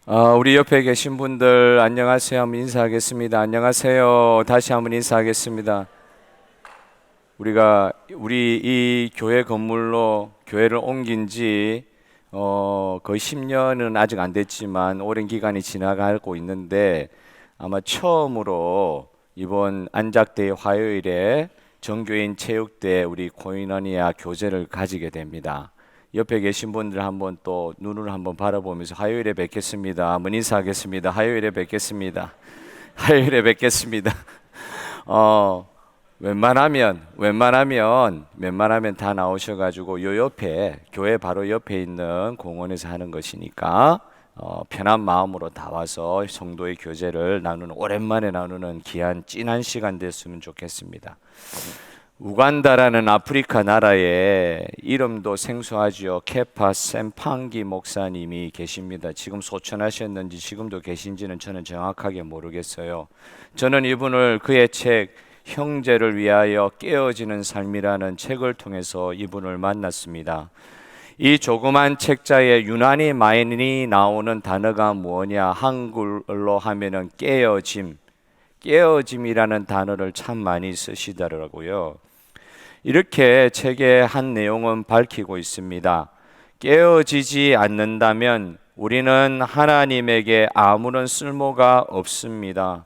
우리 옆에 계신 분들 안녕하세요 한번 인사하겠습니다. 안녕하세요. 다시 한번 인사하겠습니다. 우리 이 교회 건물로 교회를 옮긴 지 거의 10년은 아직 안 됐지만 오랜 기간이 지나가고 있는데 아마 처음으로 이번 안작대 화요일에 정교인 체육대 우리 코인원이야 교제를 가지게 됩니다. 옆에 계신 분들 한번 또 눈을 한번 바라보면서 화요일에 뵙겠습니다. 한번 인사하겠습니다. 화요일에 뵙겠습니다. 화요일에 뵙겠습니다. 어, 웬만하면 다 나오셔가지고 요 옆에 교회 바로 옆에 있는 공원에서 하는 것이니까 편한 마음으로 다 와서 성도의 교제를 오랜만에 나누는 귀한 찐한 시간 됐으면 좋겠습니다. 우간다라는 아프리카 나라에 이름도 생소하지요. 케파 샘팡기 목사님이 계십니다. 지금 소천하셨는지 지금도 계신지는 저는 정확하게 모르겠어요. 저는 이분을 그의 책 형제를 위하여 깨어지는 삶이라는 책을 통해서 이분을 만났습니다. 이 조그만 책자에 유난히 많이 나오는 단어가 뭐냐, 한글로 하면은 깨어짐이라는 단어를 참 많이 쓰시더라고요. 이렇게 책의 한 내용은 밝히고 있습니다. 깨어지지 않는다면 우리는 하나님에게 아무런 쓸모가 없습니다.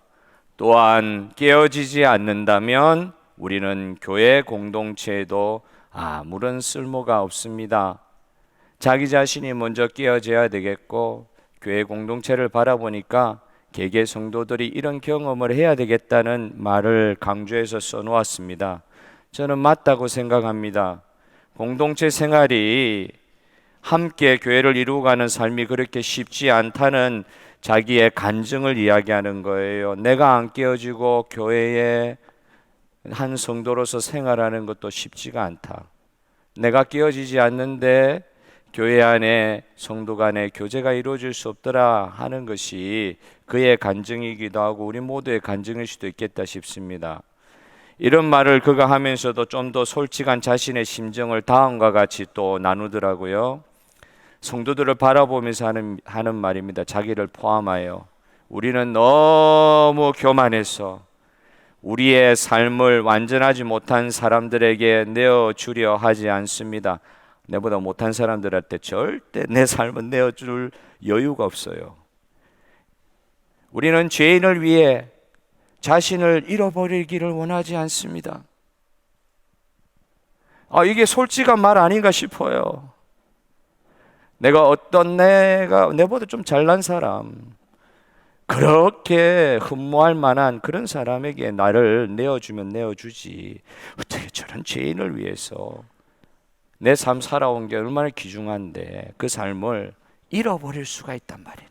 또한 깨어지지 않는다면 우리는 교회 공동체에도 아무런 쓸모가 없습니다. 자기 자신이 먼저 깨어져야 되겠고 교회 공동체를 바라보니까 개개 성도들이 이런 경험을 해야 되겠다는 말을 강조해서 써놓았습니다. 저는 맞다고 생각합니다. 공동체 생활이 함께 교회를 이루어가는 삶이 그렇게 쉽지 않다는 자기의 간증을 이야기하는 거예요. 내가 안 깨어지고 교회에 한 성도로서 생활하는 것도 쉽지가 않다. 내가 깨어지지 않는데 교회 안에 성도 간의 교제가 이루어질 수 없더라 하는 것이 그의 간증이기도 하고 우리 모두의 간증일 수도 있겠다 싶습니다. 이런 말을 그가 하면서도 좀 더 솔직한 자신의 심정을 다음과 같이 또 나누더라고요. 성도들을 바라보면서 하는 말입니다. 자기를 포함하여 우리는 너무 교만해서 우리의 삶을 완전하지 못한 사람들에게 내어주려 하지 않습니다. 내보다 못한 사람들한테 절대 내 삶은 내어줄 여유가 없어요. 우리는 죄인을 위해 자신을 잃어버리기를 원하지 않습니다. 이게 솔직한 말 아닌가 싶어요. 내가 내보다 좀 잘난 사람, 그렇게 흠모할 만한 그런 사람에게 나를 내어주면 내어주지. 어떻게 저런 죄인을 위해서 내 삶 살아온 게 얼마나 귀중한데 그 삶을 잃어버릴 수가 있단 말이에요.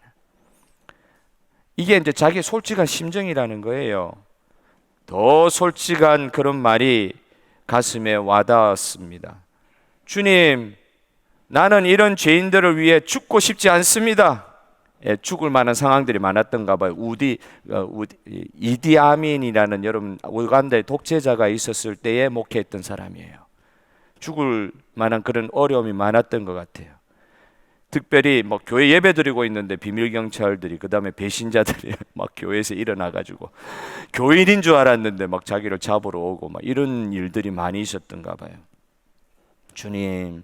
이게 이제 자기 솔직한 심정이라는 거예요. 더 솔직한 그런 말이 가슴에 와닿았습니다. 주님, 나는 이런 죄인들을 위해 죽고 싶지 않습니다. 죽을 만한 상황들이 많았던가 봐요. 이디 아민이라는 여러분 우간다의 독재자가 있었을 때에 목회했던 사람이에요. 죽을 만한 그런 어려움이 많았던 것 같아요. 특별히 교회 예배 드리고 있는데 비밀 경찰들이 그다음에 배신자들이 막 교회에서 일어나가지고 교인인 줄 알았는데 막 자기를 잡으러 오고 막 이런 일들이 많이 있었던가 봐요. 주님,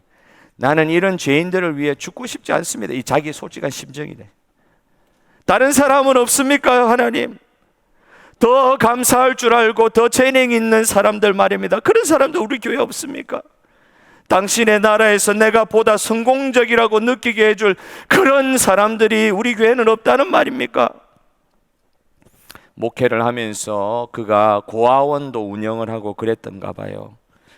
나는 이런 죄인들을 위해 죽고 싶지 않습니다. 이 자기 솔직한 심정이네. 다른 사람은 없습니까, 하나님? 더 감사할 줄 알고 더 재능 있는 사람들 말입니다. 그런 사람도 우리 교회에 없습니까? 당신의 나라에서 내가 보다 성공적이라고 느끼게 해줄 그런 사람들이 우리 교회는 없다는 말입니까? 목회를 하면서 그가 고아원도 운영을 하고 그랬던가 봐요.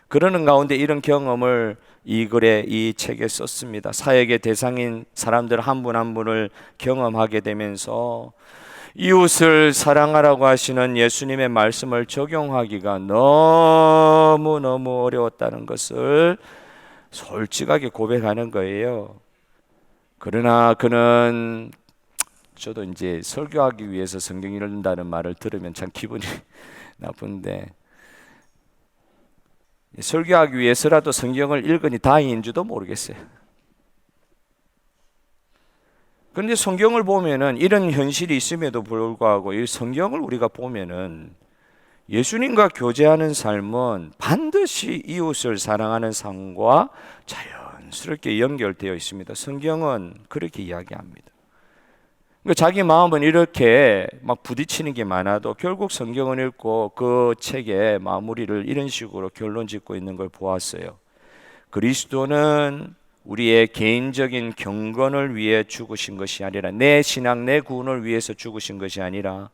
그러는 가운데 이런 경험을 이 책에 썼습니다. 사역의 대상인 사람들 한 분 한 분을 경험하게 되면서 이웃을 사랑하라고 하시는 예수님의 말씀을 적용하기가 너무너무 어려웠다는 것을 솔직하게 고백하는 거예요. 그러나 그는 저도 이제 설교하기 위해서 성경 읽는다는 말을 들으면 참 기분이 나쁜데 설교하기 위해서라도 성경을 읽으니 다행인 줄도 모르겠어요. 그런데 성경을 보면은 이런 현실이 있음에도 불구하고 이 성경을 우리가 보면은 예수님과 교제하는 삶은 반드시 이웃을 사랑하는 삶과 자연스럽게 연결되어 있습니다. 성경은 그렇게 이야기합니다. 그러니까 자기 마음은 이렇게 막 부딪히는 게 많아도 결국 성경을 읽고 그 책의 마무리를 이런 식으로 결론 짓고 있는 걸 보았어요. 그리스도는 우리의 개인적인 경건을 위해 죽으신 것이 아니라, 내 신앙, 내 구원을 위해서 죽으신 것이 아니라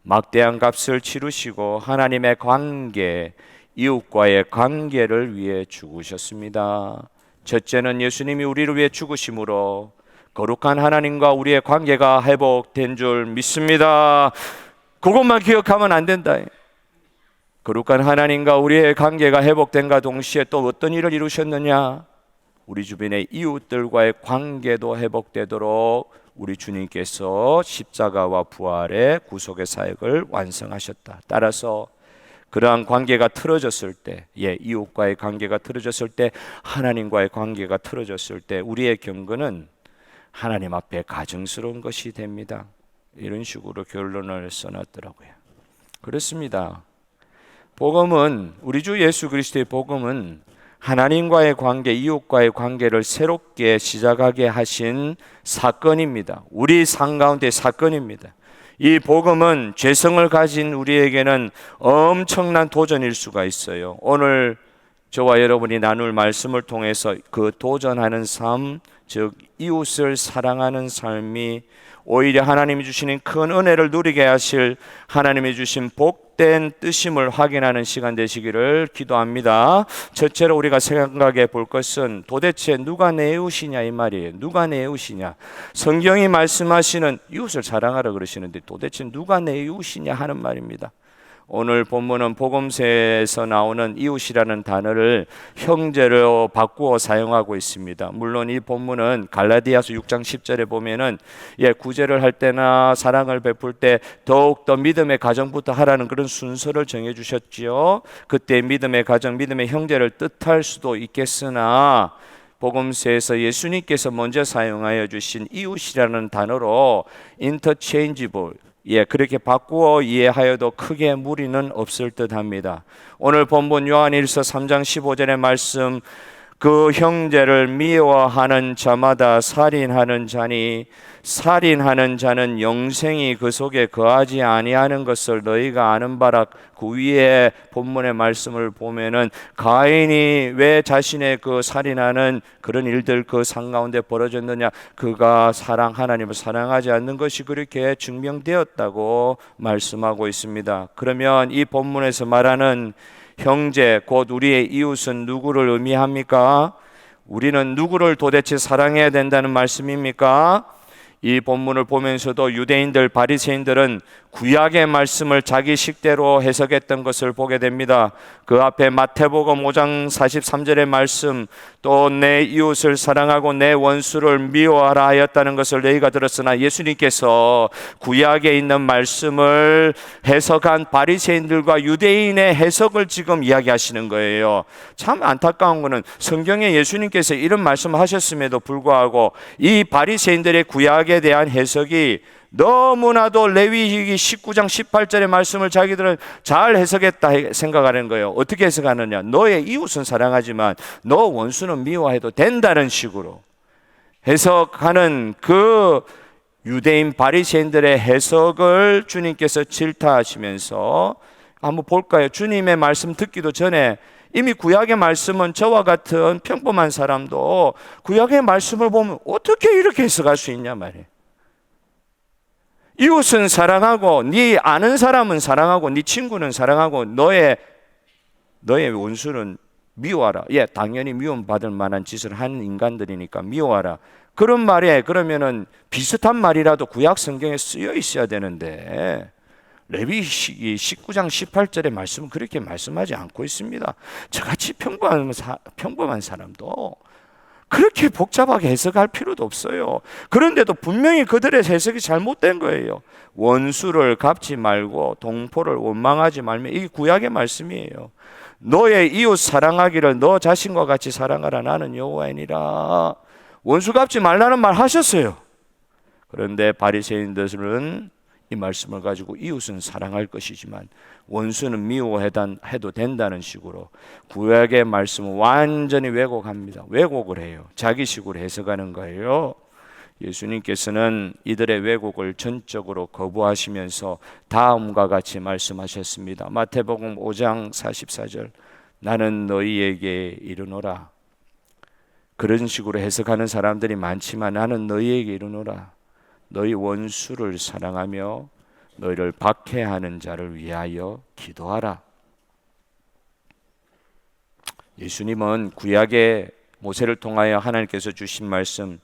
막대한 값을 치르시고 하나님의 관계, 이웃과의 관계를 위해 죽으셨습니다. 첫째는 예수님이 우리를 위해 죽으심으로 거룩한 하나님과 우리의 관계가 회복된 줄 믿습니다. 그것만 기억하면 안 된다. 거룩한 하나님과 우리의 관계가 회복된과 동시에 또 어떤 일을 이루셨느냐? 우리 주변의 이웃들과의 관계도 회복되도록 우리 주님께서 십자가와 부활의 구속의 사역을 완성하셨다. 따라서 그러한 관계가 틀어졌을 때, 이웃과의 관계가 틀어졌을 때, 하나님과의 관계가 틀어졌을 때 우리의 경건은 하나님 앞에 가증스러운 것이 됩니다. 이런 식으로 결론을 써놨더라고요. 그렇습니다. 복음은, 우리 주 예수 그리스도의 복음은 하나님과의 관계, 이웃과의 관계를 새롭게 시작하게 하신 사건입니다. 우리 삶 가운데 사건입니다. 이 복음은 죄성을 가진 우리에게는 엄청난 도전일 수가 있어요. 오늘 저와 여러분이 나눌 말씀을 통해서 그 도전하는 삶, 즉 이웃을 사랑하는 삶이 오히려 하나님이 주시는 큰 은혜를 누리게 하실 하나님이 주신 복된 뜻임을 확인하는 시간 되시기를 기도합니다. 첫째로 우리가 생각해 볼 것은 도대체 누가 내 이웃이냐 이 말이에요. 누가 내 이웃이냐. 성경이 말씀하시는 이웃을 사랑하라 그러시는데 도대체 누가 내 이웃이냐 하는 말입니다. 오늘 본문은 복음서에서 나오는 이웃이라는 단어를 형제로 바꾸어 사용하고 있습니다. 물론 이 본문은 갈라디아서 6장 10절에 보면은 구제를 할 때나 사랑을 베풀 때 더욱더 믿음의 가정부터 하라는 그런 순서를 정해 주셨지요. 그때 믿음의 가정, 믿음의 형제를 뜻할 수도 있겠으나 복음서에서 예수님께서 먼저 사용하여 주신 이웃이라는 단어로 interchangeable, 그렇게 바꾸어 이해하여도 크게 무리는 없을 듯합니다. 오늘 본문 요한일서 3장 15절의 말씀, 그 형제를 미워하는 자마다 살인하는 자니 살인하는 자는 영생이 그 속에 거하지 아니하는 것을 너희가 아는 바라. 그 위에 본문의 말씀을 보면은 가인이 왜 자신의 그 살인하는 그런 일들 그 상 가운데 벌어졌느냐, 그가 하나님을 사랑하지 않는 것이 그렇게 증명되었다고 말씀하고 있습니다. 그러면 이 본문에서 말하는 형제, 곧 우리의 이웃은 누구를 의미합니까? 우리는 누구를 도대체 사랑해야 된다는 말씀입니까? 이 본문을 보면서도 유대인들, 바리새인들은 구약의 말씀을 자기 식대로 해석했던 것을 보게 됩니다. 그 앞에 마태복음 5장 43절의 말씀, 또 내 이웃을 사랑하고 내 원수를 미워하라 하였다는 것을 너희가 들었으나, 예수님께서 구약에 있는 말씀을 해석한 바리새인들과 유대인의 해석을 지금 이야기하시는 거예요. 참 안타까운 것은 성경에 예수님께서 이런 말씀을 하셨음에도 불구하고 이 바리새인들의 구약에 대한 해석이 너무나도 레위기 19장 18절의 말씀을 자기들은 잘 해석했다 생각하는 거예요. 어떻게 해석하느냐? 너의 이웃은 사랑하지만 너 원수는 미워해도 된다는 식으로 해석하는 그 유대인 바리새인들의 해석을 주님께서 질타하시면서 한번 볼까요? 주님의 말씀 듣기도 전에 이미 구약의 말씀은 저와 같은 평범한 사람도 구약의 말씀을 보면 어떻게 이렇게 해석할 수 있냐 말이에요. 이웃은 사랑하고, 네 아는 사람은 사랑하고, 네 친구는 사랑하고, 너의 원수는 미워하라. 당연히 미움받을 만한 짓을 하는 인간들이니까 미워하라. 그런 말에 그러면은 비슷한 말이라도 구약 성경에 쓰여 있어야 되는데 레위기 19장 18절의 말씀은 그렇게 말씀하지 않고 있습니다. 저같이 평범한 사람도 그렇게 복잡하게 해석할 필요도 없어요. 그런데도 분명히 그들의 해석이 잘못된 거예요. 원수를 갚지 말고 동포를 원망하지 말며, 이게 구약의 말씀이에요. 너의 이웃 사랑하기를 너 자신과 같이 사랑하라. 나는 여호와이니라. 원수 갚지 말라는 말 하셨어요. 그런데 바리새인들은 이 말씀을 가지고 이웃은 사랑할 것이지만 원수는 미워해도 된다는 식으로 구약의 말씀을 완전히 왜곡합니다. 왜곡을 해요. 자기식으로 해석하는 거예요. 예수님께서는 이들의 왜곡을 전적으로 거부하시면서 다음과 같이 말씀하셨습니다. 마태복음 5장 44절, 나는 너희에게 이르노라. 그런 식으로 해석하는 사람들이 많지만 나는 너희에게 이르노라. 너희 원수를 사랑하며 너희를 박해하는 자를 위하여 기도하라. 예수님은 구약의 모세를 통하여 하나님께서 주신 말씀,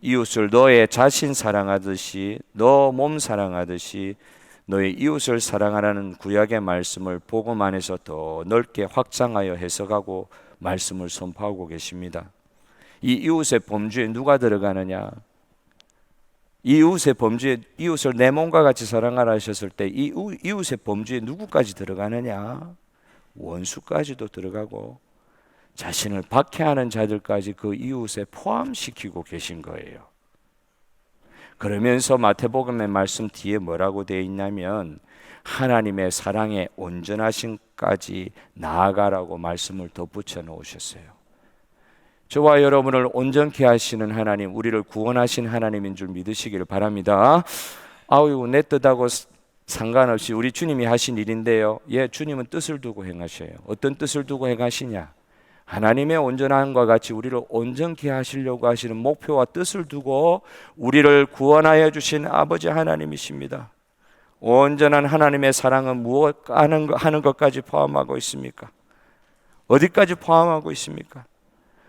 이웃을 너의 자신 사랑하듯이, 너 몸 사랑하듯이 너의 이웃을 사랑하라는 구약의 말씀을 복음 안에서 더 넓게 확장하여 해석하고 말씀을 선포하고 계십니다. 이 이웃의 범주에 누가 들어가느냐? 이웃의 범주에, 이웃을 내 몸과 같이 사랑하라 하셨을 때 이 이웃의 범주에 누구까지 들어가느냐? 원수까지도 들어가고 자신을 박해하는 자들까지 그 이웃에 포함시키고 계신 거예요. 그러면서 마태복음의 말씀 뒤에 뭐라고 되어 있냐면 하나님의 사랑의 온전하심까지 나아가라고 말씀을 덧붙여 놓으셨어요. 저와 여러분을 온전케 하시는 하나님, 우리를 구원하신 하나님인 줄 믿으시기를 바랍니다. 아유, 내 뜻하고 상관없이 우리 주님이 하신 일인데요. 예, 주님은 뜻을 두고 행하셔요. 어떤 뜻을 두고 행하시냐? 하나님의 온전함과 같이 우리를 온전케 하시려고 하시는 목표와 뜻을 두고 우리를 구원하여 주신 아버지 하나님이십니다. 온전한 하나님의 사랑은 무엇 하는 것까지 포함하고 있습니까? 어디까지 포함하고 있습니까?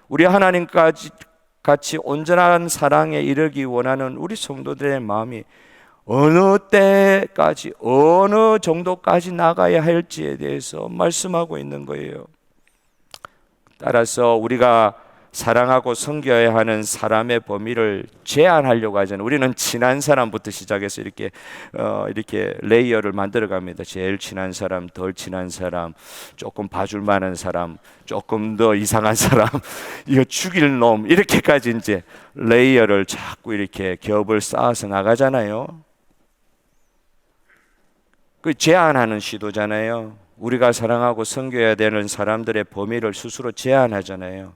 우리 하나님까지 같이 온전한 사랑에 이르기 원하는 우리 성도들의 마음이 어느 때까지, 어느 정도까지 나가야 할지에 대해서 말씀하고 있는 거예요. 따라서 우리가 사랑하고 섬겨야 하는 사람의 범위를 제한하려고 하잖아요. 우리는 친한 사람부터 시작해서 이렇게 레이어를 만들어 갑니다. 제일 친한 사람, 덜 친한 사람, 조금 봐줄 만한 사람, 조금 더 이상한 사람, 이거 죽일 놈, 이렇게까지 이제 레이어를 자꾸 이렇게 겹을 쌓아서 나가잖아요. 그 제한하는 시도잖아요. 우리가 사랑하고 섬겨야 되는 사람들의 범위를 스스로 제한하잖아요.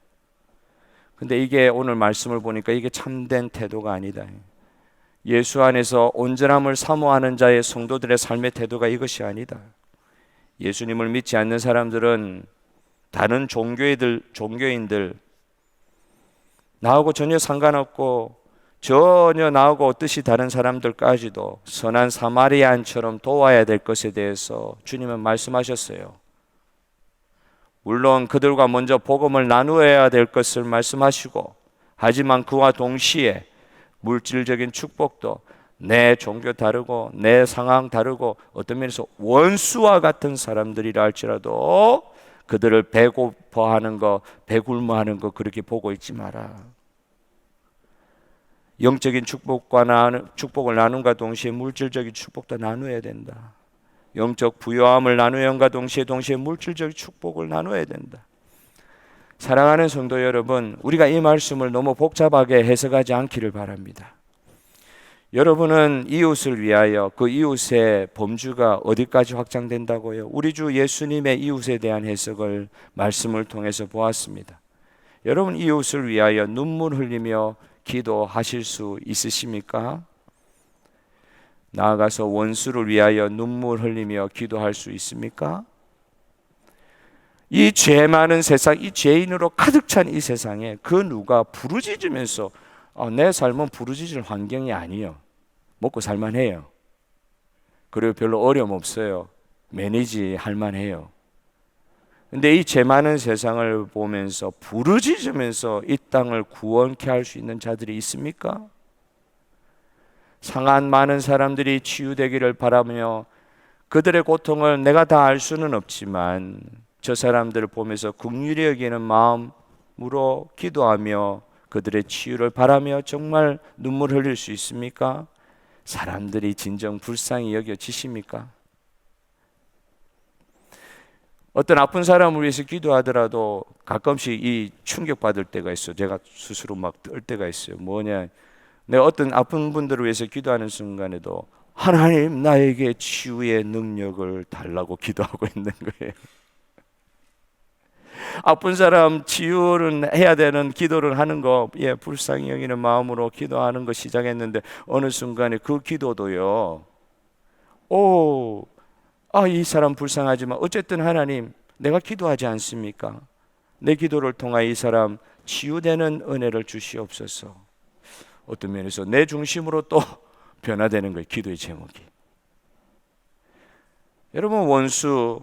근데 이게 오늘 말씀을 보니까 이게 참된 태도가 아니다. 예수 안에서 온전함을 사모하는 자의 성도들의 삶의 태도가 이것이 아니다. 예수님을 믿지 않는 사람들은 다른 종교인들 나하고 전혀 상관없고 전혀 나하고 뜻이 다른 사람들까지도 선한 사마리아인처럼 도와야 될 것에 대해서 주님은 말씀하셨어요. 물론 그들과 먼저 복음을 나누어야 될 것을 말씀하시고, 하지만 그와 동시에 물질적인 축복도 내 종교 다르고 내 상황 다르고 어떤 면에서 원수와 같은 사람들이라 할지라도 그들을 배고파하는 거, 배굶어하는 거 그렇게 보고 있지 마라. 영적인 축복을 나눔과 동시에 물질적인 축복도 나누어야 된다. 영적 부요함을 나누음과 동시에 물질적 축복을 나눠야 된다. 사랑하는 성도 여러분, 우리가 이 말씀을 너무 복잡하게 해석하지 않기를 바랍니다. 여러분은 이웃을 위하여 그 이웃의 범주가 어디까지 확장된다고요? 우리 주 예수님의 이웃에 대한 해석을 말씀을 통해서 보았습니다. 여러분 이웃을 위하여 눈물 흘리며 기도하실 수 있으십니까? 나아가서 원수를 위하여 눈물 흘리며 기도할 수 있습니까? 이 죄 많은 세상, 이 죄인으로 가득 찬 이 세상에 그 누가 부르짖으면서 내 삶은 부르짖을 환경이 아니에요. 먹고 살만해요. 그리고 별로 어려움 없어요. 매니지 할만해요. 근데 이 죄 많은 세상을 보면서 부르짖으면서 이 땅을 구원케 할 수 있는 자들이 있습니까? 상한 많은 사람들이 치유되기를 바라며 그들의 고통을 내가 다 알 수는 없지만 저 사람들을 보면서 긍휼히 여기는 마음으로 기도하며 그들의 치유를 바라며 정말 눈물 흘릴 수 있습니까? 사람들이 진정 불쌍히 여겨지십니까? 어떤 아픈 사람을 위해서 기도하더라도 가끔씩 이 충격받을 때가 있어요. 제가 스스로 막 떨 때가 있어요. 뭐냐, 내가 어떤 아픈 분들을 위해서 기도하는 순간에도 하나님 나에게 치유의 능력을 달라고 기도하고 있는 거예요. 아픈 사람 치유를 해야 되는 기도를 하는 거, 불쌍히 여기는 마음으로 기도하는 거 시작했는데 어느 순간에 그 기도도요, 이 사람 불쌍하지만 어쨌든 하나님 내가 기도하지 않습니까? 내 기도를 통하여 이 사람 치유되는 은혜를 주시옵소서. 어떤 면에서 내 중심으로 또 변화되는 거예요, 기도의 제목이. 여러분, 원수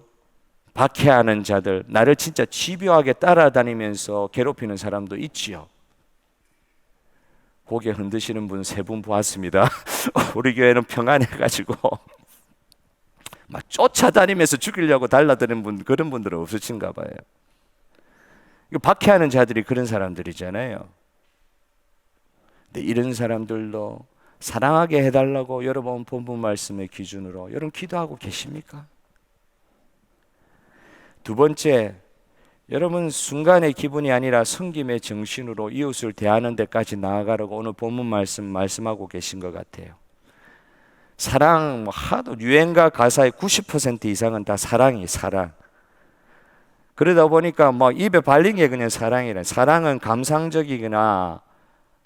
박해하는 자들, 나를 진짜 집요하게 따라다니면서 괴롭히는 사람도 있지요. 고개 흔드시는 분 3분 보았습니다. 우리 교회는 평안해가지고 막 쫓아다니면서 죽이려고 달라드는 분, 그런 분들은 없으신가 봐요. 박해하는 자들이 그런 사람들이잖아요. 근데 이런 사람들도 사랑하게 해달라고 여러분 본문 말씀의 기준으로 여러분 기도하고 계십니까? 두 번째, 여러분 순간의 기분이 아니라 섬김의 정신으로 이웃을 대하는 데까지 나아가라고 오늘 본문 말씀하고 계신 것 같아요. 사랑, 하도 유행가 가사의 90% 이상은 다 사랑이 사랑. 그러다 보니까 입에 발린 게 그냥 사랑이라. 사랑은 감상적이거나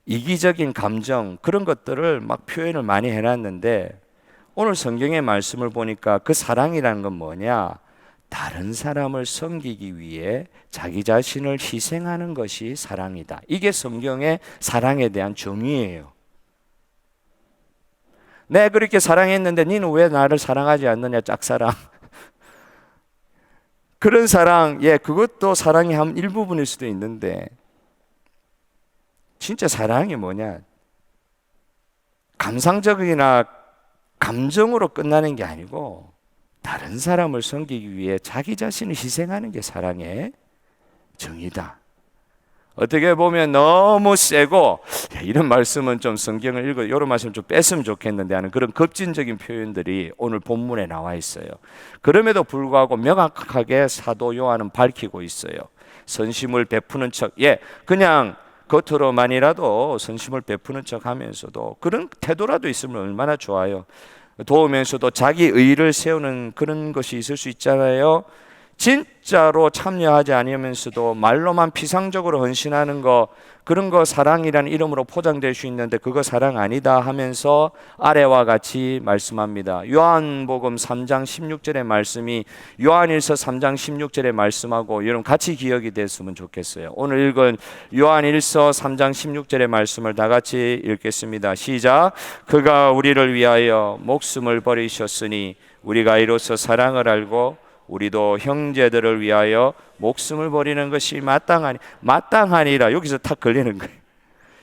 이기적인 감정, 그런 것들을 막 표현을 많이 해놨는데 오늘 성경의 말씀을 보니까 그 사랑이라는 건 뭐냐? 다른 사람을 섬기기 위해 자기 자신을 희생하는 것이 사랑이다. 이게 성경의 사랑에 대한 정의예요. 내가 그렇게 사랑했는데 너는 왜 나를 사랑하지 않느냐, 짝사랑. 그런 사랑, 그것도 사랑의 한 일부분일 수도 있는데 진짜 사랑이 뭐냐? 감상적이나 감정으로 끝나는 게 아니고 다른 사람을 섬기기 위해 자기 자신을 희생하는 게 사랑의 정의다. 어떻게 보면 너무 세고 이런 말씀은 좀 성경을 읽어 이런 말씀 좀 뺐으면 좋겠는데 하는 그런 급진적인 표현들이 오늘 본문에 나와 있어요. 그럼에도 불구하고 명확하게 사도 요한은 밝히고 있어요. 선심을 베푸는 척, 그냥 겉으로만이라도 선심을 베푸는 척 하면서도 그런 태도라도 있으면 얼마나 좋아요. 도우면서도 자기 의를 세우는 그런 것이 있을 수 있잖아요. 진짜로 참여하지 않으면서도 말로만 피상적으로 헌신하는 거, 그런 거 사랑이라는 이름으로 포장될 수 있는데 그거 사랑 아니다 하면서 아래와 같이 말씀합니다. 요한복음 3장 16절의 말씀이 요한일서 3장 16절의 말씀하고 여러분 같이 기억이 됐으면 좋겠어요. 오늘 읽은 요한일서 3장 16절의 말씀을 다 같이 읽겠습니다. 시작. 그가 우리를 위하여 목숨을 버리셨으니 우리가 이로써 사랑을 알고 우리도 형제들을 위하여 목숨을 버리는 것이 마땅하니라. 여기서 탁 걸리는 거예요.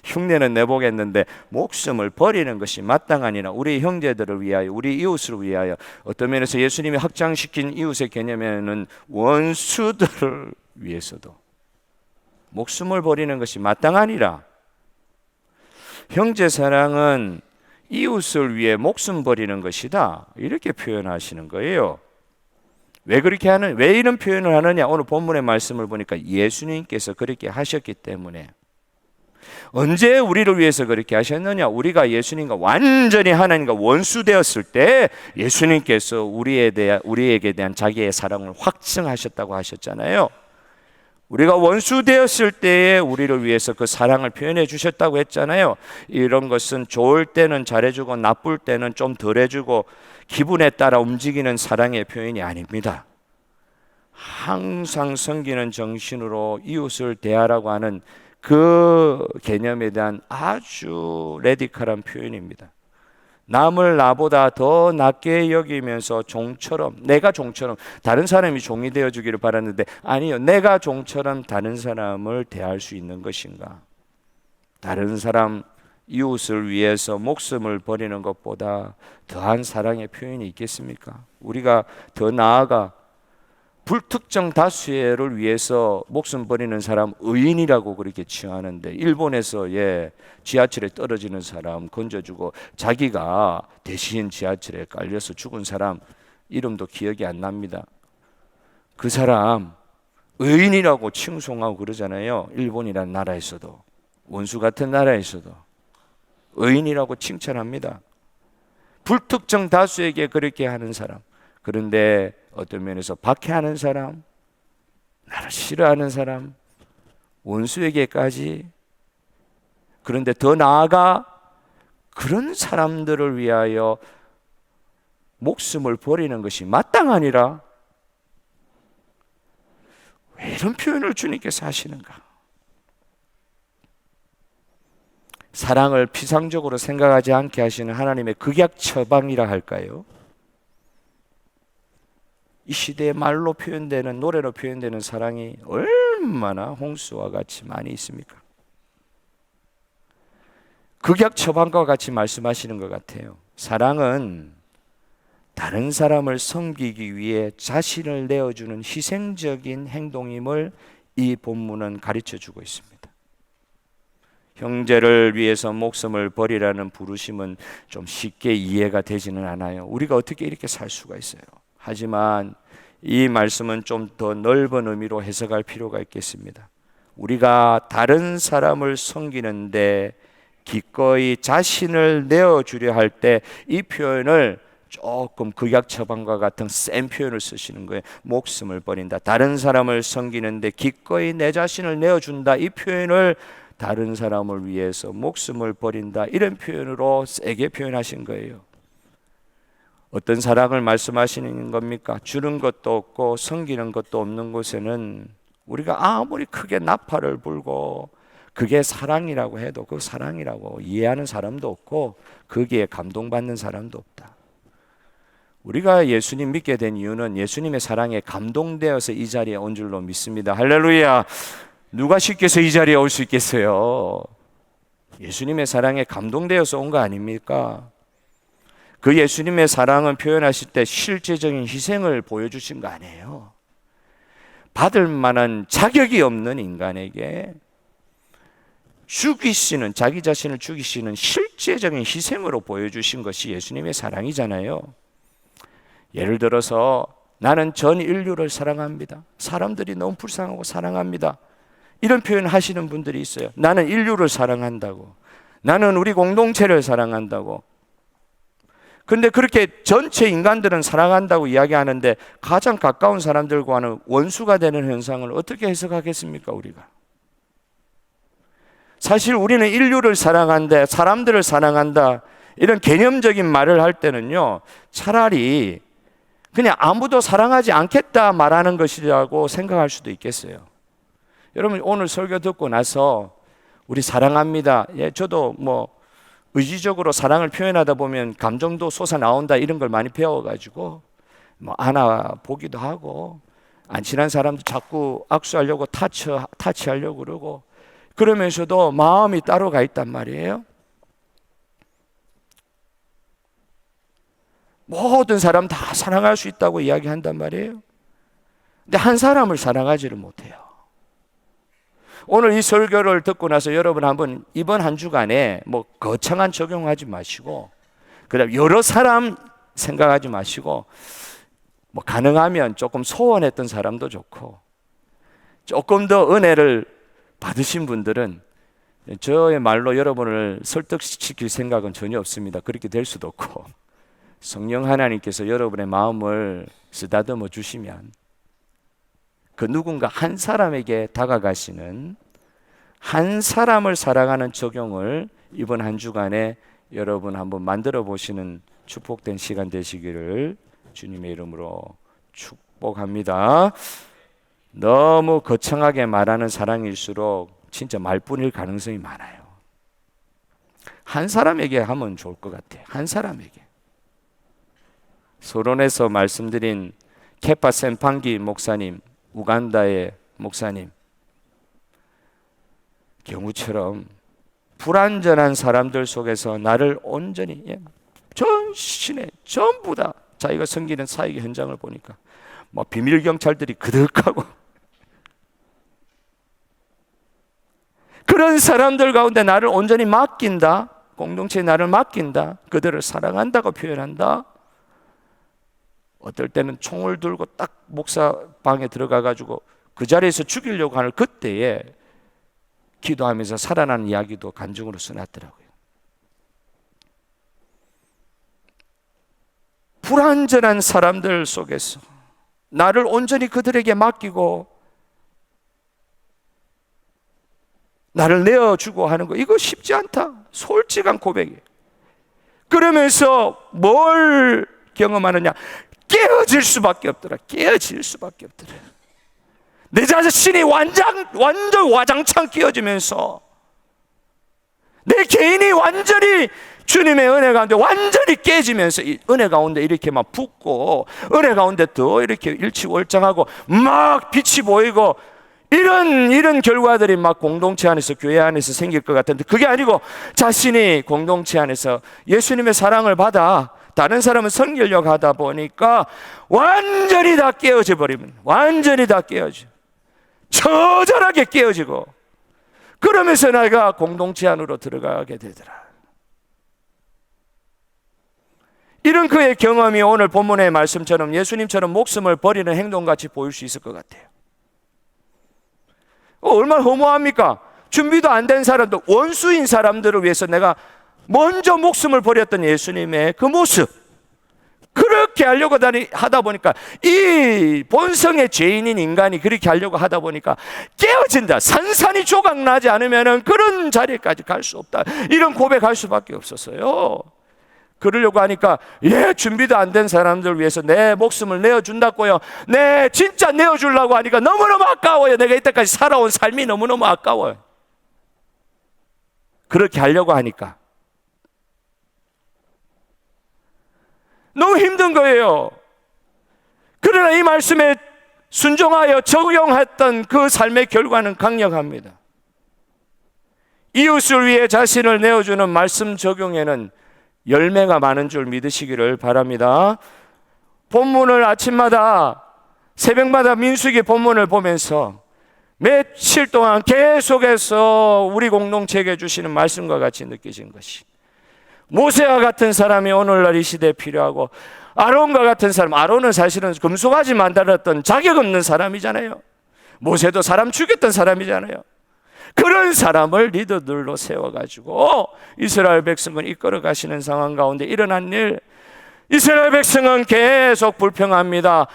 흉내는 내보겠는데 목숨을 버리는 것이 마땅하니라. 우리 형제들을 위하여, 우리 이웃을 위하여. 어떤 면에서 예수님이 확장시킨 이웃의 개념에는 원수들을 위해서도 목숨을 버리는 것이 마땅하니라. 형제 사랑은 이웃을 위해 목숨 버리는 것이다, 이렇게 표현하시는 거예요. 왜 이런 표현을 하느냐? 오늘 본문의 말씀을 보니까 예수님께서 그렇게 하셨기 때문에. 언제 우리를 위해서 그렇게 하셨느냐? 우리가 예수님과 완전히 하나님과 원수 되었을 때 예수님께서 우리에게 대한 자기의 사랑을 확증하셨다고 하셨잖아요. 우리가 원수 되었을 때에 우리를 위해서 그 사랑을 표현해 주셨다고 했잖아요. 이런 것은 좋을 때는 잘해주고 나쁠 때는 좀 덜해주고 기분에 따라 움직이는 사랑의 표현이 아닙니다. 항상 섬기는 정신으로 이웃을 대하라고 하는 그 개념에 대한 아주 레디컬한 표현입니다. 남을 나보다 더 낮게 여기면서 내가 종처럼 다른 사람이 종이 되어주기를 바랐는데 아니요, 내가 종처럼 다른 사람을 대할 수 있는 것인가? 다른 사람 이웃을 위해서 목숨을 버리는 것보다 더한 사랑의 표현이 있겠습니까? 우리가 더 나아가 불특정 다수를 위해서 목숨 버리는 사람 의인이라고 그렇게 칭하는데, 일본에서 지하철에 떨어지는 사람 건져주고 자기가 대신 지하철에 깔려서 죽은 사람 이름도 기억이 안 납니다. 그 사람 의인이라고 칭송하고 그러잖아요. 일본이라는 나라에서도, 원수 같은 나라에서도 의인이라고 칭찬합니다. 불특정 다수에게 그렇게 하는 사람. 그런데 어떤 면에서 박해하는 사람, 나를 싫어하는 사람, 원수에게까지. 그런데 더 나아가 그런 사람들을 위하여 목숨을 버리는 것이 마땅하니라. 왜 이런 표현을 주님께서 하시는가? 사랑을 피상적으로 생각하지 않게 하시는 하나님의 극약 처방이라 할까요? 이 시대의 말로 표현되는, 노래로 표현되는 사랑이 얼마나 홍수와 같이 많이 있습니까? 극약 처방과 같이 말씀하시는 것 같아요. 사랑은 다른 사람을 섬기기 위해 자신을 내어주는 희생적인 행동임을 이 본문은 가르쳐주고 있습니다. 형제를 위해서 목숨을 버리라는 부르심은 좀 쉽게 이해가 되지는 않아요. 우리가 어떻게 이렇게 살 수가 있어요? 하지만 이 말씀은 좀 더 넓은 의미로 해석할 필요가 있겠습니다. 우리가 다른 사람을 섬기는데 기꺼이 자신을 내어주려 할 때 이 표현을 조금 극약 처방과 같은 센 표현을 쓰시는 거예요. 목숨을 버린다. 다른 사람을 섬기는데 기꺼이 내 자신을 내어준다. 이 표현을 다른 사람을 위해서 목숨을 버린다. 이런 표현으로 세게 표현하신 거예요. 어떤 사랑을 말씀하시는 겁니까? 주는 것도 없고 섬기는 것도 없는 곳에는 우리가 아무리 크게 나팔을 불고 그게 사랑이라고 해도 그 사랑이라고 이해하는 사람도 없고 거기에 감동받는 사람도 없다. 우리가 예수님 믿게 된 이유는 예수님의 사랑에 감동되어서 이 자리에 온 줄로 믿습니다. 할렐루야. 누가 쉽게 해서 이 자리에 올 수 있겠어요? 예수님의 사랑에 감동되어서 온 거 아닙니까? 그 예수님의 사랑은 표현하실 때 실제적인 희생을 보여주신 거 아니에요. 받을 만한 자격이 없는 인간에게 죽이시는, 자기 자신을 죽이시는 실제적인 희생으로 보여주신 것이 예수님의 사랑이잖아요. 예를 들어서 나는 전 인류를 사랑합니다. 사람들이 너무 불쌍하고 사랑합니다. 이런 표현 하시는 분들이 있어요. 나는 인류를 사랑한다고. 나는 우리 공동체를 사랑한다고. 근데 그렇게 전체 인간들은 사랑한다고 이야기하는데 가장 가까운 사람들과는 원수가 되는 현상을 어떻게 해석하겠습니까, 우리가? 사실 우리는 인류를 사랑한다, 사람들을 사랑한다, 이런 개념적인 말을 할 때는요, 차라리 그냥 아무도 사랑하지 않겠다 말하는 것이라고 생각할 수도 있겠어요. 여러분, 오늘 설교 듣고 나서 우리 사랑합니다. 예, 저도 뭐 의지적으로 사랑을 표현하다 보면 감정도 솟아나온다 이런 걸 많이 배워가지고 뭐 안아보기도 하고 안 친한 사람도 자꾸 악수하려고 타치하려고 그러고 그러면서도 마음이 따로 가 있단 말이에요. 모든 사람 다 사랑할 수 있다고 이야기한단 말이에요. 근데 한 사람을 사랑하지를 못해요. 오늘 이 설교를 듣고 나서 여러분 한번 이번 한 주간에 뭐 거창한 적용하지 마시고 그다음 여러 사람 생각하지 마시고 뭐 가능하면 조금 소원했던 사람도 좋고 조금 더 은혜를 받으신 분들은 저의 말로 여러분을 설득시킬 생각은 전혀 없습니다. 그렇게 될 수도 없고 성령 하나님께서 여러분의 마음을 쓰다듬어 주시면 그 누군가 한 사람에게 다가가시는 한 사람을 사랑하는 적용을 이번 한 주간에 여러분 한번 만들어 보시는 축복된 시간 되시기를 주님의 이름으로 축복합니다. 너무 거창하게 말하는 사랑일수록 진짜 말뿐일 가능성이 많아요. 한 사람에게 하면 좋을 것 같아요. 한 사람에게. 소론에서 말씀드린 케파 셈판기 목사님, 우간다의 목사님 경우처럼 불완전한 사람들 속에서 나를 온전히 전신에 전부 다 자기가 섬기는 사역의 현장을 보니까 뭐 비밀 경찰들이 그득하고 그런 사람들 가운데 나를 온전히 맡긴다, 공동체에 나를 맡긴다, 그들을 사랑한다고 표현한다. 어떨 때는 총을 들고 딱 목사 방에 들어가 가지고 그 자리에서 죽이려고 하는 그때에 기도하면서 살아나는 이야기도 간증으로 써놨더라고요. 불완전한 사람들 속에서 나를 온전히 그들에게 맡기고 나를 내어주고 하는 거, 이거 쉽지 않다. 솔직한 고백이에요. 그러면서 뭘 경험하느냐? 깨어질 수밖에 없더라. 깨어질 수밖에 없더라. 내 자신이 완전 와장창 깨어지면서 내 개인이 완전히 주님의 은혜 가운데 완전히 깨지면서 이 은혜 가운데 이렇게 막 붓고 은혜 가운데 더 이렇게 일치월장하고 막 빛이 보이고 이런 결과들이 막 공동체 안에서 교회 안에서 생길 것 같은데, 그게 아니고 자신이 공동체 안에서 예수님의 사랑을 받아 다른 사람은 선결력 하다 보니까 완전히 다 깨어져 버리면, 완전히 다 깨어져, 처절하게 깨어지고, 그러면서 내가 공동체 안으로 들어가게 되더라. 이런 그의 경험이 오늘 본문의 말씀처럼 예수님처럼 목숨을 버리는 행동같이 보일 수 있을 것 같아요. 얼마나 허무합니까? 준비도 안 된 사람들, 원수인 사람들을 위해서 내가 먼저 목숨을 버렸던 예수님의 그 모습, 그렇게 하려고 하다 보니까, 이 본성의 죄인인 인간이 그렇게 하려고 하다 보니까 깨어진다. 산산이 조각나지 않으면 그런 자리까지 갈 수 없다. 이런 고백할 수밖에 없었어요. 그러려고 하니까, 준비도 안 된 사람들 위해서 내 목숨을 내어준다고요. 네, 진짜 내어주려고 하니까 너무너무 아까워요. 내가 이때까지 살아온 삶이 너무너무 아까워요. 그렇게 하려고 하니까 너무 힘든 거예요. 그러나 이 말씀에 순종하여 적용했던 그 삶의 결과는 강력합니다. 이웃을 위해 자신을 내어주는 말씀 적용에는 열매가 많은 줄 믿으시기를 바랍니다. 본문을 아침마다 새벽마다 민수기 본문을 보면서 며칠 동안 계속해서 우리 공동체에게 주시는 말씀과 같이 느껴진 것이, 모세와 같은 사람이 오늘날 이 시대에 필요하고, 아론과 같은 사람, 아론은 사실은 금송아지 만들었던 자격 없는 사람이잖아요. 모세도 사람 죽였던 사람이잖아요. 그런 사람을 리더들로 세워가지고 이스라엘 백성을 이끌어 가시는 상황 가운데 일어난 일, 이스라엘 백성은 계속 불평합니다.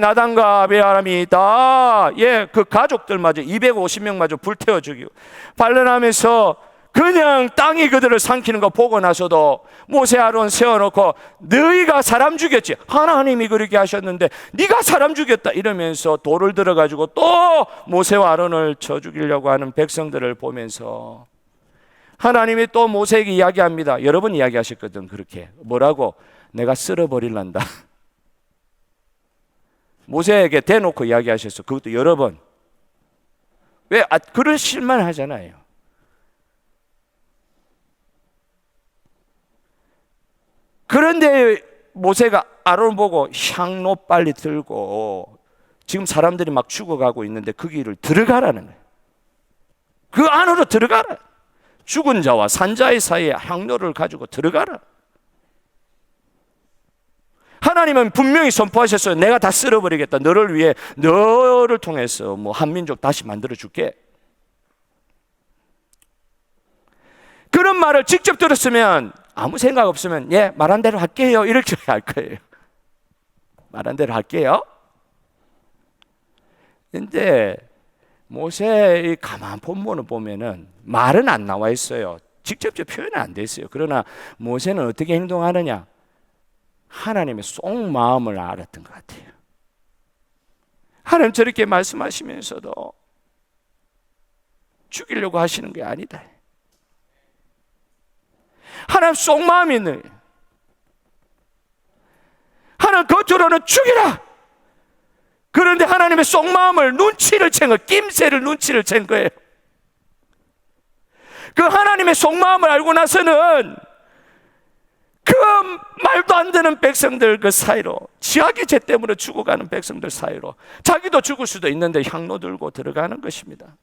나단과 아비람이 다 그 가족들마저 250명마저 불태워 죽이고 반란하면서 그냥 땅이 그들을 삼키는 거 보고 나서도 모세 아론 세워놓고 너희가 사람 죽였지, 하나님이 그렇게 하셨는데 네가 사람 죽였다 이러면서 돌을 들어가지고 또 모세와 아론을 쳐 죽이려고 하는 백성들을 보면서 하나님이 또 모세에게 이야기합니다. 여러 번 이야기하셨거든. 그렇게 뭐라고? 내가 쓸어버릴란다. 모세에게 대놓고 이야기하셨어. 그것도 여러 번. 왜? 그럴 실만 하잖아요. 그런데 모세가 아론 보고 향로 빨리 들고, 지금 사람들이 막 죽어가고 있는데 그 길을 들어가라는 거예요. 그 안으로 들어가라. 죽은 자와 산자의 사이에 향로를 가지고 들어가라. 하나님은 분명히 선포하셨어요. 내가 다 쓸어버리겠다. 너를 위해, 너를 통해서 한민족 다시 만들어 줄게. 그런 말을 직접 들었으면 아무 생각 없으면 말한 대로 할게요 이렇게 할 거예요. 말한 대로 할게요. 근데 모세의 가만 본문을 보면은 말은 안 나와 있어요. 직접적 표현은 안 돼 있어요. 그러나 모세는 어떻게 행동하느냐? 하나님의 속마음을 알았던 것 같아요. 하나님 저렇게 말씀하시면서도 죽이려고 하시는 게 아니다. 하나님 속마음이 있는, 하나님 겉으로는 죽이라. 그런데 하나님의 속마음을 눈치를 챈 거예요. 낌새를 눈치를 챈 거예요. 그 하나님의 속마음을 알고 나서는 그 말도 안 되는 백성들 그 사이로, 지하기 죄 때문에 죽어가는 백성들 사이로 자기도 죽을 수도 있는데 향로 들고 들어가는 것입니다.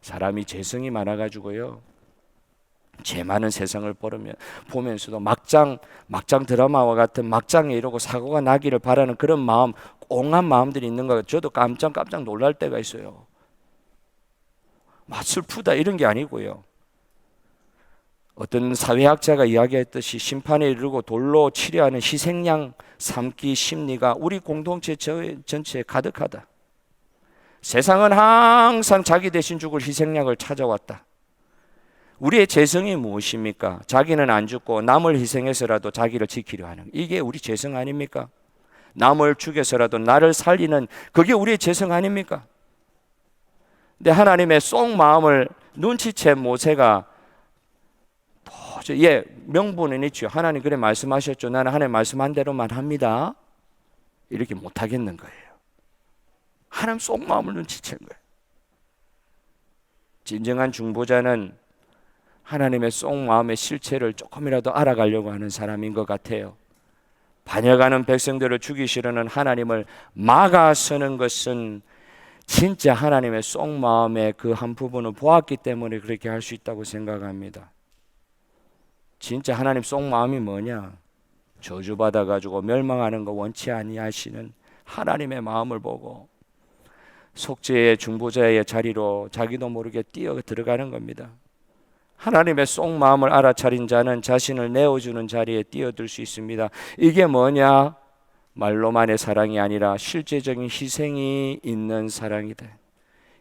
사람이 죄성이 많아가지고요, 죄 많은 세상을 보면서도 막장 드라마와 같은 막장에 이러고 사고가 나기를 바라는 그런 마음, 옹한 마음들이 있는 거, 저도 깜짝 놀랄 때가 있어요. 슬프다 이런 게 아니고요, 어떤 사회학자가 이야기했듯이 심판에 이르고 돌로 치려하는 희생양 삼기 심리가 우리 공동체 전체에 가득하다. 세상은 항상 자기 대신 죽을 희생양을 찾아왔다. 우리의 재성이 무엇입니까? 자기는 안 죽고 남을 희생해서라도 자기를 지키려 하는, 이게 우리 재성 아닙니까? 남을 죽여서라도 나를 살리는, 그게 우리의 재성 아닙니까? 근데 하나님의 속마음을 눈치챈 모세가 도저히, 명분은 있죠. 하나님 그래 말씀하셨죠. 나는 하나님 말씀한 대로만 합니다. 이렇게 못하겠는 거예요. 하나님 속마음을 눈치챈 거예요. 진정한 중보자는 하나님의 속마음의 실체를 조금이라도 알아가려고 하는 사람인 것 같아요. 반역하는 백성들을 죽이시려는 하나님을 막아서는 것은 진짜 하나님의 속마음의 그 한 부분을 보았기 때문에 그렇게 할 수 있다고 생각합니다. 진짜 하나님 속마음이 뭐냐? 저주받아가지고 멸망하는 거 원치 아니하시는 하나님의 마음을 보고 속죄의 중보자의 자리로 자기도 모르게 뛰어 들어가는 겁니다. 하나님의 속마음을 알아차린 자는 자신을 내어주는 자리에 뛰어들 수 있습니다. 이게 뭐냐? 말로만의 사랑이 아니라 실제적인 희생이 있는 사랑이다.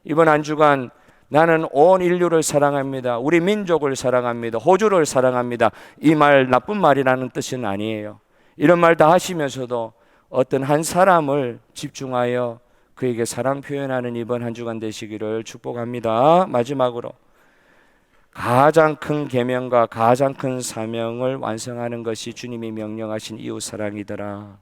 이번 한 주간 나는 온 인류를 사랑합니다. 우리 민족을 사랑합니다. 호주를 사랑합니다. 이 말 나쁜 말이라는 뜻은 아니에요. 이런 말 다 하시면서도 어떤 한 사람을 집중하여 그에게 사랑 표현하는 이번 한 주간 되시기를 축복합니다. 마지막으로 가장 큰 계명과 가장 큰 사명을 완성하는 것이 주님이 명령하신 이웃 사랑이더라.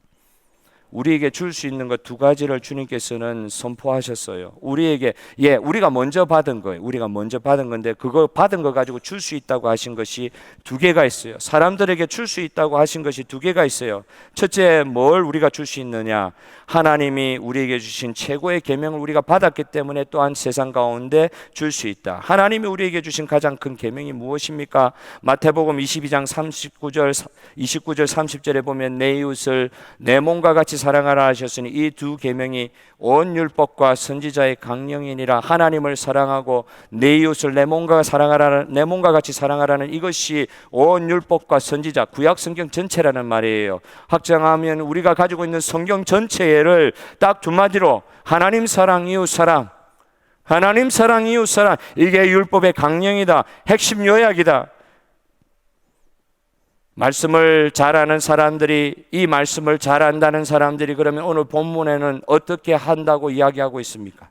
우리에게 줄 수 있는 것 두 가지를 주님께서는 선포하셨어요. 우리에게, 우리가 먼저 받은 거예요. 우리가 먼저 받은 건데 그거 받은 거 가지고 줄 수 있다고 하신 것이 두 개가 있어요. 사람들에게 줄 수 있다고 하신 것이 두 개가 있어요. 첫째, 뭘 우리가 줄 수 있느냐? 하나님이 우리에게 주신 최고의 계명을 우리가 받았기 때문에 또한 세상 가운데 줄 수 있다. 하나님이 우리에게 주신 가장 큰 계명이 무엇입니까? 마태복음 22장 29절 30절에 보면 내 이웃을 내 몸과 같이 사랑하라 하셨으니 이 두 계명이 온 율법과 선지자의 강령이니라. 하나님을 사랑하고 내 이웃을 내 몸과 같이 사랑하라는 이것이 온 율법과 선지자, 구약 성경 전체라는 말이에요. 확장하면 우리가 가지고 있는 성경 전체를 딱 두 마디로 하나님 사랑, 이웃 사랑, 하나님 사랑, 이웃 사랑, 이게 율법의 강령이다. 핵심 요약이다. 말씀을 잘하는 사람들이, 이 말씀을 잘한다는 사람들이 그러면 오늘 본문에는 어떻게 한다고 이야기하고 있습니까?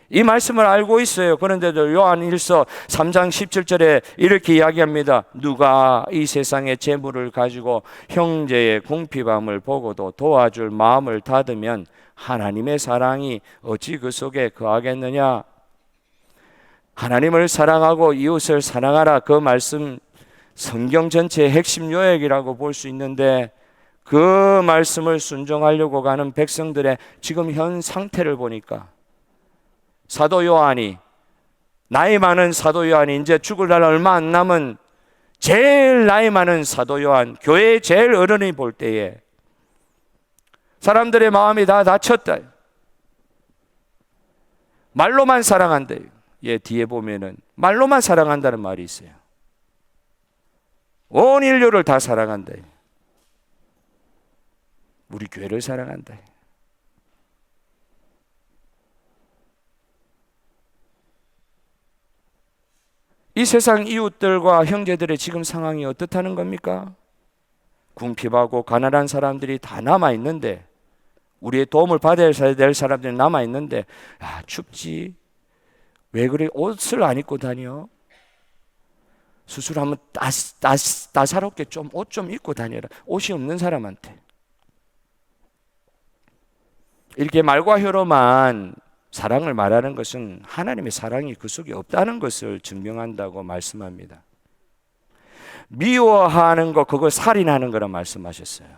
이 말씀을 알고 있어요. 그런데도 요한일서 3장 17절에 이렇게 이야기합니다. 누가 이 세상의 재물을 가지고 형제의 궁핍함을 보고도 도와줄 마음을 닫으면 하나님의 사랑이 어찌 그 속에 거하겠느냐? 하나님을 사랑하고 이웃을 사랑하라. 그 말씀 성경 전체의 핵심 요약이라고 볼 수 있는데 그 말씀을 순종하려고 가는 백성들의 지금 현 상태를 보니까 사도 요한이, 나이 많은 사도 요한이, 이제 죽을 날 얼마 안 남은 제일 나이 많은 사도 요한, 교회의 제일 어른이 볼 때에 사람들의 마음이 다 닫혔다. 말로만 사랑한대. 뒤에 보면은 말로만 사랑한다는 말이 있어요. 온 인류를 다 사랑한다. 우리 교회를 사랑한다. 이 세상 이웃들과 형제들의 지금 상황이 어떻다는 겁니까? 궁핍하고 가난한 사람들이 다 남아있는데, 우리의 도움을 받아야 될 사람들이 남아있는데, 춥지? 왜 그래? 옷을 안 입고 다녀? 수술하면 따사롭게 좀 옷 좀 입고 다녀라. 옷이 없는 사람한테. 이렇게 말과 혀로만 사랑을 말하는 것은 하나님의 사랑이 그 속에 없다는 것을 증명한다고 말씀합니다. 미워하는 것, 그걸 살인하는 거라 말씀하셨어요.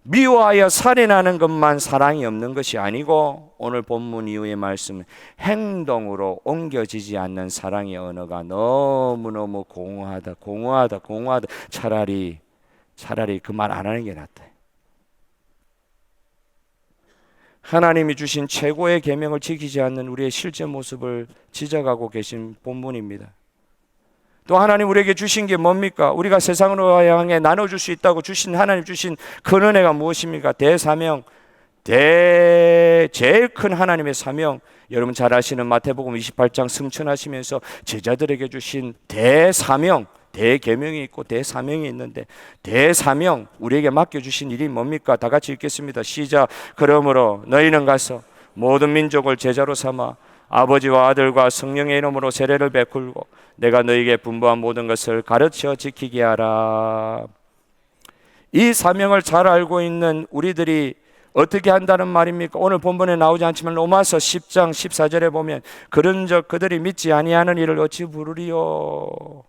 미워하여 살인하는 것만 사랑이 없는 것이 아니고 오늘 본문 이후의 말씀, 행동으로 옮겨지지 않는 사랑의 언어가 너무너무 공허하다. 차라리 그 말 안 하는 게 낫다. 하나님이 주신 최고의 계명을 지키지 않는 우리의 실제 모습을 지적하고 계신 본문입니다. 또 하나님 우리에게 주신 게 뭡니까? 우리가 세상으로 향해 나눠줄 수 있다고 주신 하나님 주신 큰 은혜가 무엇입니까? 대사명, 제일 큰 하나님의 사명. 여러분 잘 아시는 마태복음 28장 승천하시면서 제자들에게 주신 대사명, 대계명이 있고 대사명이 있는데, 대사명 우리에게 맡겨주신 일이 뭡니까? 다 같이 읽겠습니다. 시작. 그러므로 너희는 가서 모든 민족을 제자로 삼아 아버지와 아들과 성령의 이름으로 세례를 베풀고 내가 너희에게 분부한 모든 것을 가르쳐 지키게 하라. 이 사명을 잘 알고 있는 우리들이 어떻게 한다는 말입니까? 오늘 본문에 나오지 않지만 로마서 10장 14절에 보면 그런즉 그들이 믿지 아니하는 일을 어찌 부르리요?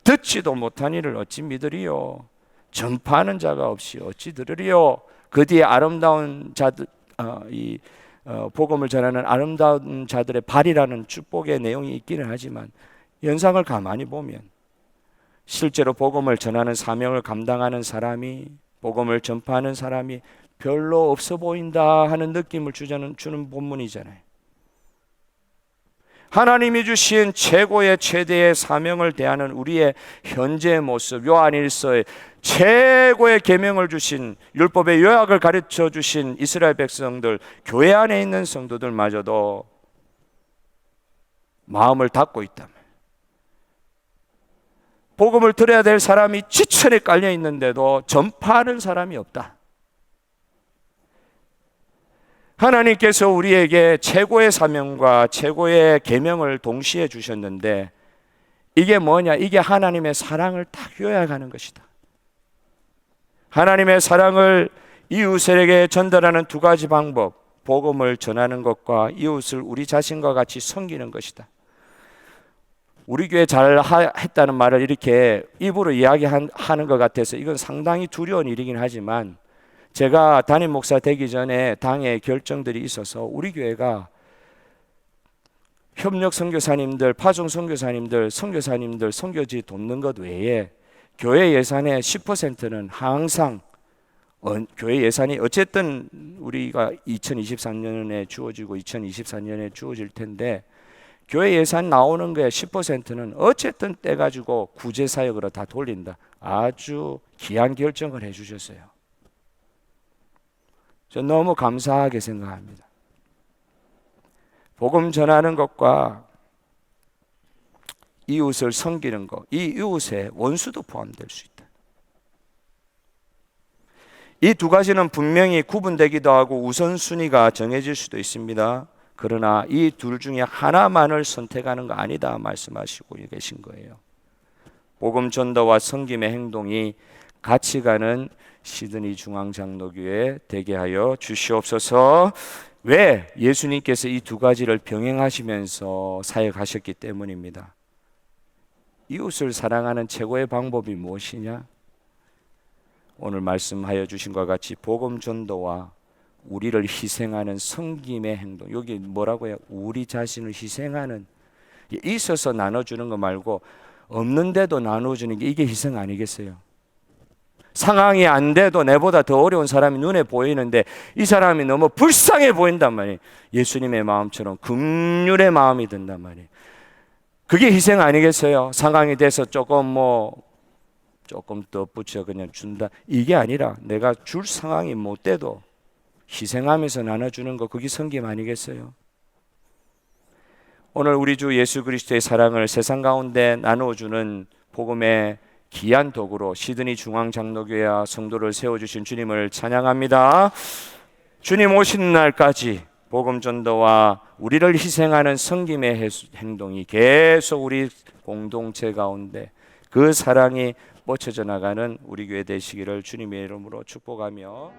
듣지도 못한 일을 어찌 믿으리요? 전파하는 자가 없이 어찌 들으리요? 그 뒤에 아름다운 자들, 복음을 전하는 아름다운 자들의 발이라는 축복의 내용이 있기는 하지만 연상을 가만히 보면 실제로 복음을 전하는 사명을 감당하는 사람이, 복음을 전파하는 사람이 별로 없어 보인다 하는 느낌을 주는 본문이잖아요. 하나님이 주신 최고의 최대의 사명을 대하는 우리의 현재의 모습, 요한일서에 최고의 계명을 주신, 율법의 요약을 가르쳐 주신 이스라엘 백성들, 교회 안에 있는 성도들마저도 마음을 닫고 있다면, 복음을 들어야 될 사람이 지천에 깔려 있는데도 전파하는 사람이 없다. 하나님께서 우리에게 최고의 사명과 최고의 계명을 동시에 주셨는데 이게 뭐냐? 이게 하나님의 사랑을 딱 요약하는 것이다. 하나님의 사랑을 이웃에게 전달하는 두 가지 방법, 복음을 전하는 것과 이웃을 우리 자신과 같이 섬기는 것이다. 우리 교회 잘 했다는 말을 이렇게 입으로 이야기하는 것 같아서 이건 상당히 두려운 일이긴 하지만, 제가 담임 목사 되기 전에 당의 결정들이 있어서 우리 교회가 협력 선교사님들, 파송 선교사님들, 선교사님들 선교지 돕는 것 외에 교회 예산의 10%는 항상 교회 예산이 어쨌든 우리가 2023년에 주어지고 2024년에 주어질 텐데 교회 예산 나오는 거에 10%는 어쨌든 떼가지고 구제사역으로 다 돌린다. 아주 귀한 결정을 해주셨어요. 저 너무 감사하게 생각합니다. 복음 전하는 것과 이웃을 섬기는 것, 이 이웃의 원수도 포함될 수 있다. 이 두 가지는 분명히 구분되기도 하고 우선순위가 정해질 수도 있습니다. 그러나 이 둘 중에 하나만을 선택하는 거 아니다 말씀하시고 계신 거예요. 복음 전도와 섬김의 행동이 같이 가는 시드니 중앙장로교회 되게 하여 주시옵소서. 왜? 예수님께서 이 두 가지를 병행하시면서 사역하셨기 때문입니다. 이웃을 사랑하는 최고의 방법이 무엇이냐? 오늘 말씀하여 주신 것과 같이 복음 전도와 우리를 희생하는 섬김의 행동. 여기 뭐라고 해요? 우리 자신을 희생하는, 있어서 나눠주는 거 말고 없는데도 나눠주는 게 이게 희생 아니겠어요? 상황이 안 돼도 내보다 더 어려운 사람이 눈에 보이는데 이 사람이 너무 불쌍해 보인단 말이에요. 예수님의 마음처럼 긍휼의 마음이 든단 말이에요. 그게 희생 아니겠어요? 상황이 돼서 조금 더 붙여 그냥 준다, 이게 아니라 내가 줄 상황이 못 돼도 희생하면서 나눠주는 거, 그게 섬김 아니겠어요? 오늘 우리 주 예수 그리스도의 사랑을 세상 가운데 나누어주는 복음의 귀한 도구로 시드니 중앙장로교회와 성도를 세워주신 주님을 찬양합니다. 주님 오시는 날까지 복음 전도와 우리를 희생하는 섬김의 행동이 계속 우리 공동체 가운데 그 사랑이 뻗쳐져 나가는 우리 교회 되시기를 주님의 이름으로 축복하며